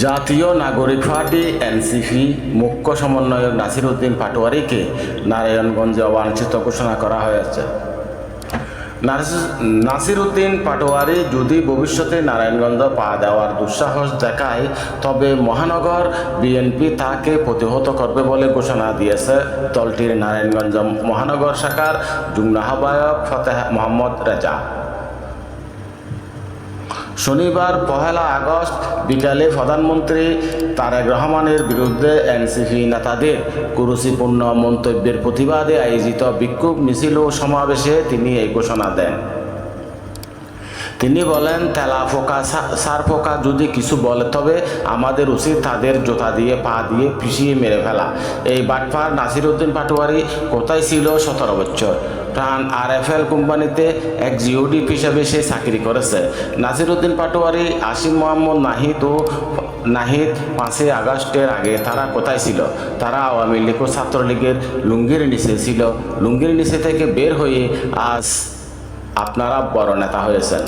জাতীয় নাগরিক party NCP মুখ্য সমন্বয়ক নাসির উদ্দিন পাটোয়ারিকে নারায়ণগঞ্জে অবাঞ্ছিত ঘোষণা করা হয়েছে। নাসির উদ্দিন পাটোয়ারি যদি ভবিষ্যতে নারায়ণগঞ্জ পা দেওয়ার দুঃসাহস দেখায় তবে মহানগর বিএনপি তাকে প্রতিহত করবে বলে ঘোষণা দিয়েছে দলটির নারায়ণগঞ্জ মহানগর শাখার যুগ্ম আহ্বায়ক ফতেহ মোহাম্মদ রেজা। শনিবার 1 আগস্ট বিকালে প্রধানমন্ত্রী তারেক রহমানের বিরুদ্ধে এনসিপি নেতাদের কুরুচিপূর্ণ মন্তব্যের প্রতিবাদে আয়োজিত বিক্ষোভ মিছিল ও সমাবেশে তিনি এই ঘোষণা দেন। তিনি বলেন, তেলা পোকা সার পোকা যদি কিছু বলে তবে আমাদের উচিত তাদের জোতা দিয়ে পা দিয়ে পিষিয়ে মেরে ফেলা। এই বাটপার নাসির উদ্দিন পাটোয়ারি কোথায় ছিল 17 বছর। প্রাণ আরএফএল কোম্পানিতে এক্সিকিউটিভ হিসেবে সে চাকরি করেছে। নাসির উদ্দিন পাটোয়ারি, আসিম মোহাম্মদ নাহিদ 5 আগস্টের আগে তারা কোথায় ছিল? তারা আওয়ামী লীগ ও ছাত্রলীগের লুঙ্গির নিচে ছিল। লুঙ্গির নিচে থেকে বের হয়ে আজ আপনারা বড় নেতা হয়েছেন।